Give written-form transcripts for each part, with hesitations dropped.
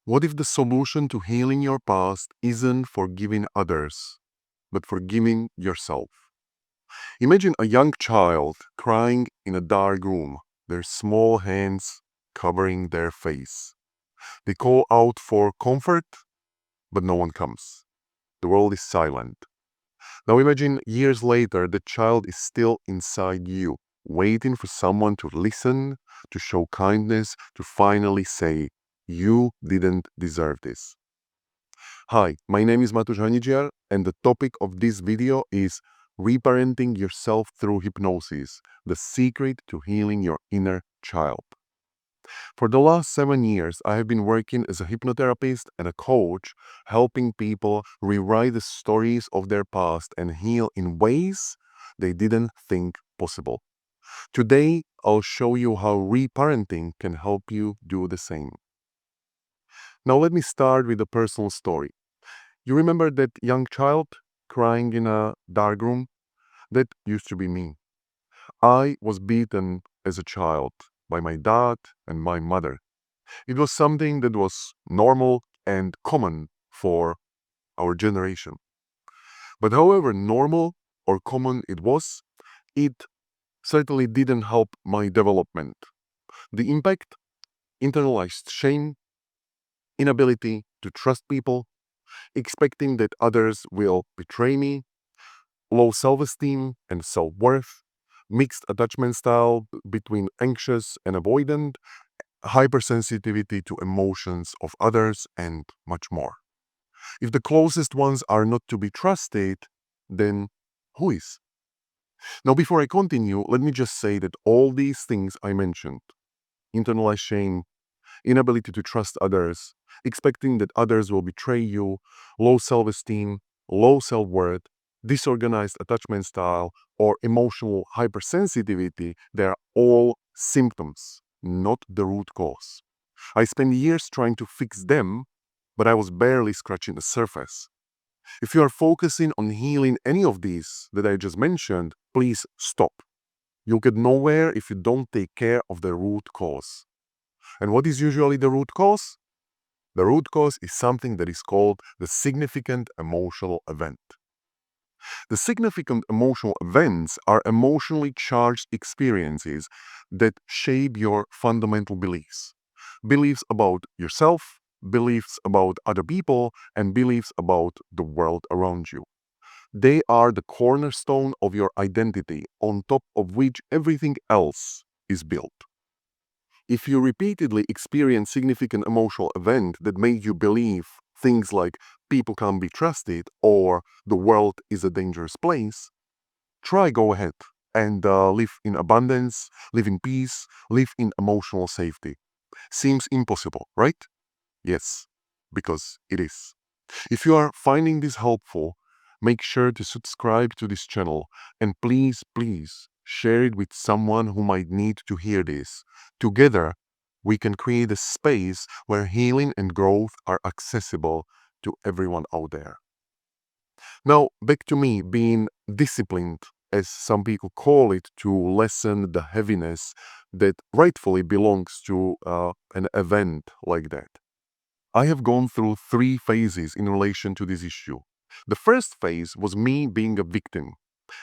What if the solution to healing your past isn't forgiving others, but forgiving yourself? Imagine a young child crying in a dark room, their small hands covering their face. They call out for comfort, but no one comes. The world is silent. Now imagine years later, the child is still inside you, waiting for someone to listen, to show kindness, to finally say, "You didn't deserve this." Hi, my name is Matusz Hanidziar, and the topic of this video is Reparenting Yourself Through Hypnosis, the secret to healing your inner child. For the last 7 years, I have been working as a hypnotherapist and a coach, helping people rewrite the stories of their past and heal in ways they didn't think possible. Today, I'll show you how reparenting can help you do the same. Now, let me start with a personal story. You remember that young child crying in a dark room? That used to be me. I was beaten as a child by my dad and my mother. It was something that was normal and common for our generation. But however normal or common it certainly didn't help my development. The impact: internalized shame, inability to trust people, expecting that others will betray me, low self-esteem and self-worth, mixed attachment style between anxious and avoidant, hypersensitivity to emotions of others, and much more. If the closest ones are not to be trusted, then who is? Now, before I continue, let me just say that all these things I mentioned, internalized shame, inability to trust others, expecting that others will betray you, low self-esteem, low self-worth, disorganized attachment style, or emotional hypersensitivity, they are all symptoms, not the root cause. I spent years trying to fix them, but I was barely scratching the surface. If you are focusing on healing any of these that I just mentioned, please stop. You'll get nowhere if you don't take care of the root cause. And what is usually the root cause? The root cause is something that is called the significant emotional event. The significant emotional events are emotionally charged experiences that shape your fundamental beliefs. Beliefs about yourself, beliefs about other people, and beliefs about the world around you. They are the cornerstone of your identity, on top of which everything else is built. If you repeatedly experience significant emotional event that made you believe things like people can't be trusted or the world is a dangerous place, try go ahead and live in abundance, live in peace, live in emotional safety. Seems impossible, right? Yes, because it is. If you are finding this helpful, make sure to subscribe to this channel and please share it with someone who might need to hear this. Together, we can create a space where healing and growth are accessible to everyone out there. Now, back to me being disciplined, as some people call it, to lessen the heaviness that rightfully belongs to an event like that. I have gone through 3 phases in relation to this issue. The first phase was me being a victim.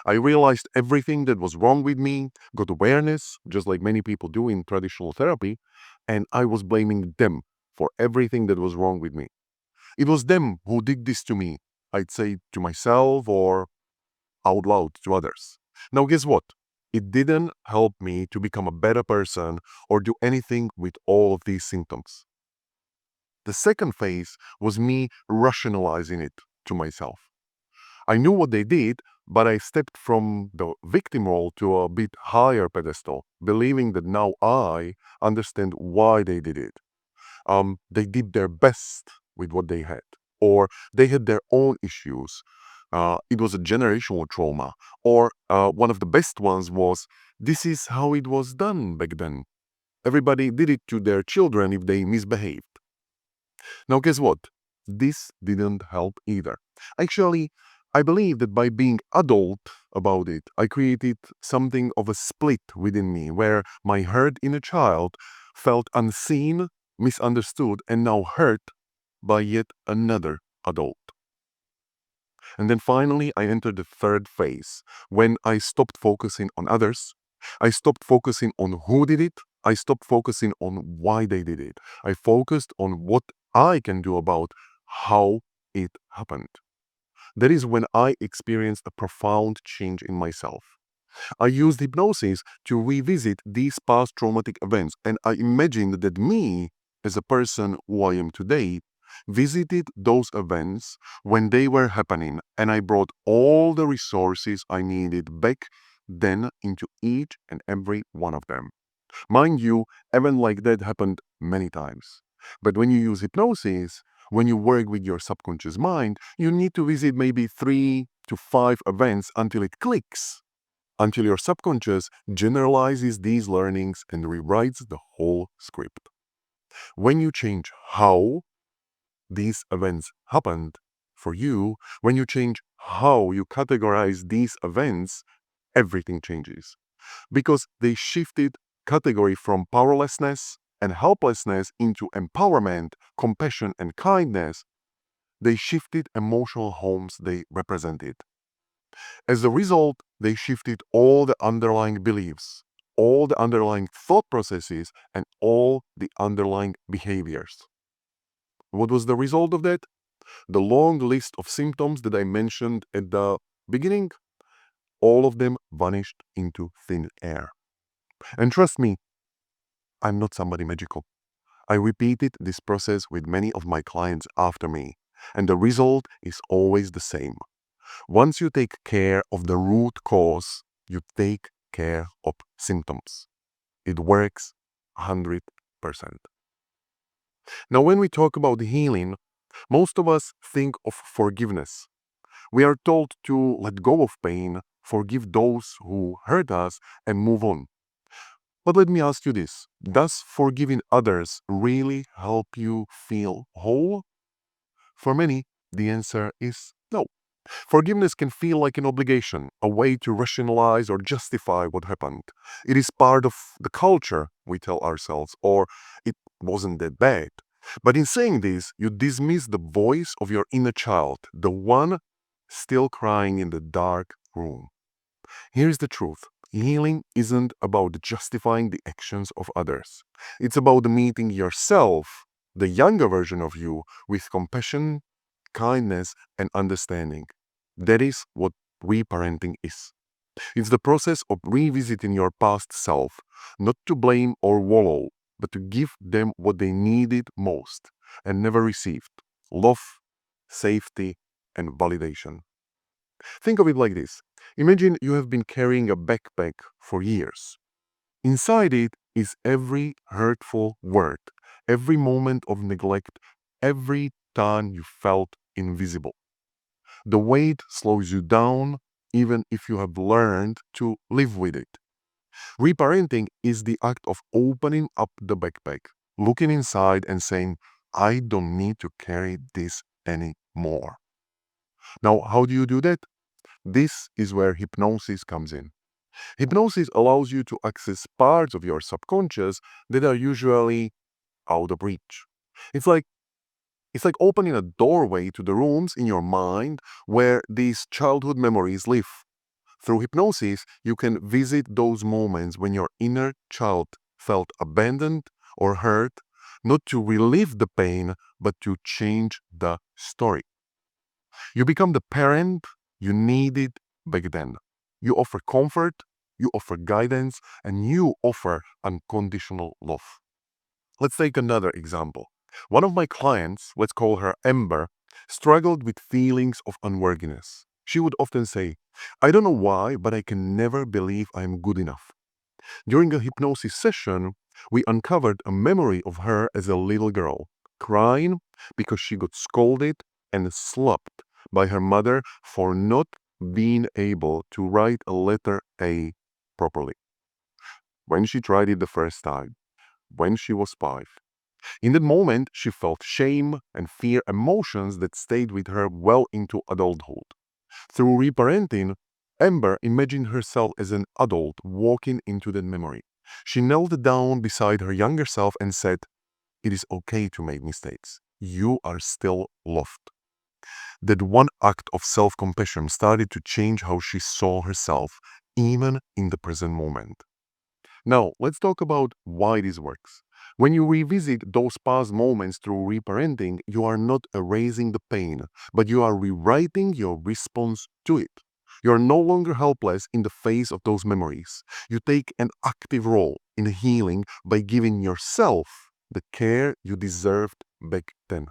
I realized everything that was wrong with me, got awareness, just like many people do in traditional therapy, and I was blaming them for everything that was wrong with me. It was them who did this to me, I'd say to myself or out loud to others. Now, guess what? It didn't help me to become a better person or do anything with all of these symptoms. The second phase was me rationalizing it to myself. I knew what they did, but I stepped from the victim role to a bit higher pedestal, believing that now I understand why they did it. They did their best with what they had, or they had their own issues. It was a generational trauma, or one of the best ones was this is how it was done back then. Everybody did it to their children if they misbehaved. Now, guess what? This didn't help either. Actually, I believe that by being adult about it, I created something of a split within me where my hurt inner child felt unseen misunderstood, and now hurt by yet another adult. And then finally, I entered the third phase when I stopped focusing on others. I stopped focusing on who did it. I stopped focusing on why they did it. I focused on what I can do about how it happened. That is when I experienced a profound change in myself. I used hypnosis to revisit these past traumatic events, and I imagined that me, as a person who I am today, visited those events when they were happening, and I brought all the resources I needed back then into each and every one of them. Mind you, event like that happened many times. But when you use hypnosis, when you work with your subconscious mind, you need to visit maybe 3 to 5 events until it clicks, until your subconscious generalizes these learnings and rewrites the whole script. When you change how these events happened for you, when you change how you categorize these events, everything changes. Because they shifted category from powerlessness and helplessness into empowerment, compassion, and kindness. They shifted emotional homes they represented. As a result, they shifted all the underlying beliefs, all the underlying thought processes, and all the underlying behaviors. What was the result of that? The long list of symptoms that I mentioned at the beginning, all of them vanished into thin air. And trust me, I'm not somebody magical. I repeated this process with many of my clients after me, and the result is always the same. Once you take care of the root cause, you take care of symptoms. It works 100%. Now, when we talk about healing, most of us think of forgiveness. We are told to let go of pain, forgive those who hurt us, and move on. But let me ask you this: does forgiving others really help you feel whole? For many, the answer is no. Forgiveness can feel like an obligation, a way to rationalize or justify what happened. It is part of the culture, we tell ourselves, or it wasn't that bad. But in saying this, you dismiss the voice of your inner child, the one still crying in the dark room. Here's the truth: healing isn't about justifying the actions of others. It's about meeting yourself, the younger version of you, with compassion, kindness, and understanding. That is what reparenting is. It's the process of revisiting your past self, not to blame or wallow, but to give them what they needed most and never received: love, safety, and validation. Think of it like this: imagine you have been carrying a backpack for years. Inside it is every hurtful word, every moment of neglect, every time you felt invisible. The weight slows you down even if you have learned to live with it. Reparenting is the act of opening up the backpack, looking inside and saying, I don't need to carry this anymore. Now, how do you do that? This is where hypnosis comes in. Hypnosis allows you to access parts of your subconscious that are usually out of reach. It's like it's like opening a doorway to the rooms in your mind where these childhood memories live. Through hypnosis, you can visit those moments when your inner child felt abandoned or hurt, not to relieve the pain, but to change the story. You become the parent you needed back then. You offer comfort, you offer guidance, and you offer unconditional love. Let's take another example. One of my clients, let's call her Amber, struggled with feelings of unworthiness. She would often say, I don't know why, but I can never believe I am good enough. During a hypnosis session, we uncovered a memory of her as a little girl, crying because she got scolded and slapped by her mother for not being able to write a letter A properly. When she tried it the first time, when she was 5. In that moment, she felt shame and fear, emotions that stayed with her well into adulthood. Through reparenting, Amber imagined herself as an adult walking into that memory. She knelt down beside her younger self and said, it is okay to make mistakes. You are still loved. That one act of self-compassion started to change how she saw herself, even in the present moment. Now, let's talk about why this works. When you revisit those past moments through reparenting, you are not erasing the pain, but you are rewriting your response to it. You are no longer helpless in the face of those memories. You take an active role in healing by giving yourself the care you deserved back then.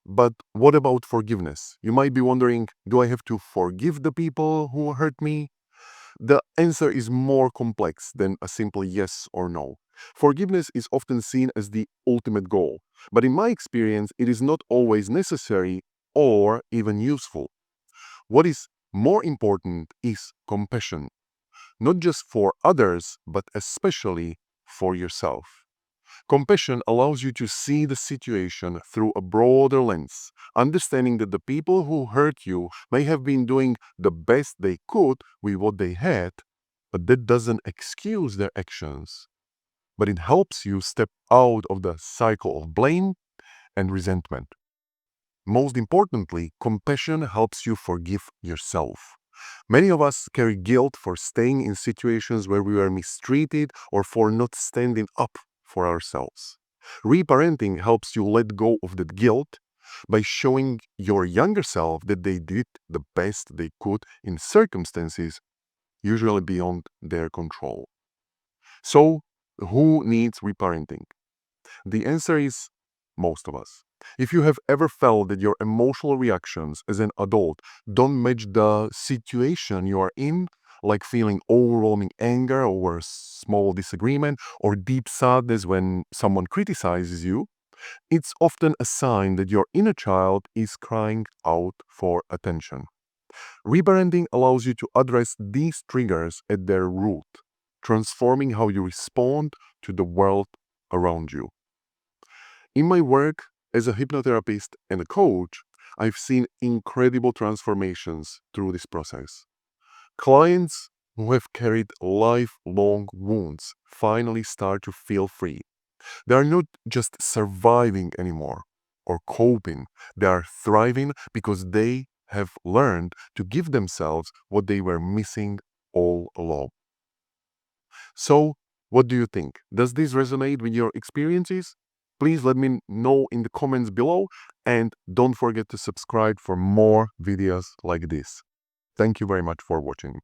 But what about forgiveness? You might be wondering, do I have to forgive the people who hurt me? The answer is more complex than a simple yes or no. Forgiveness is often seen as the ultimate goal, but in my experience, it is not always necessary or even useful. What is more important is compassion, not just for others, but especially for yourself. Compassion allows you to see the situation through a broader lens, understanding that the people who hurt you may have been doing the best they could with what they had, but that doesn't excuse their actions. But it helps you step out of the cycle of blame and resentment. Most importantly, compassion helps you forgive yourself. Many of us carry guilt for staying in situations where we were mistreated or for not standing up for ourselves. Reparenting helps you let go of that guilt by showing your younger self that they did the best they could in circumstances usually beyond their control. So, who needs reparenting? The answer is most of us. If you have ever felt that your emotional reactions as an adult don't match the situation you are in, like feeling overwhelming anger over a small disagreement or deep sadness when someone criticizes you, it's often a sign that your inner child is crying out for attention. Reparenting allows you to address these triggers at their root, transforming how you respond to the world around you. In my work as a hypnotherapist and a coach, I've seen incredible transformations through this process. Clients who have carried lifelong wounds finally start to feel free. They are not just surviving anymore or coping, they are thriving because they have learned to give themselves what they were missing all along. So, what do you think? Does this resonate with your experiences? Please let me know in the comments below and don't forget to subscribe for more videos like this. Thank you very much for watching.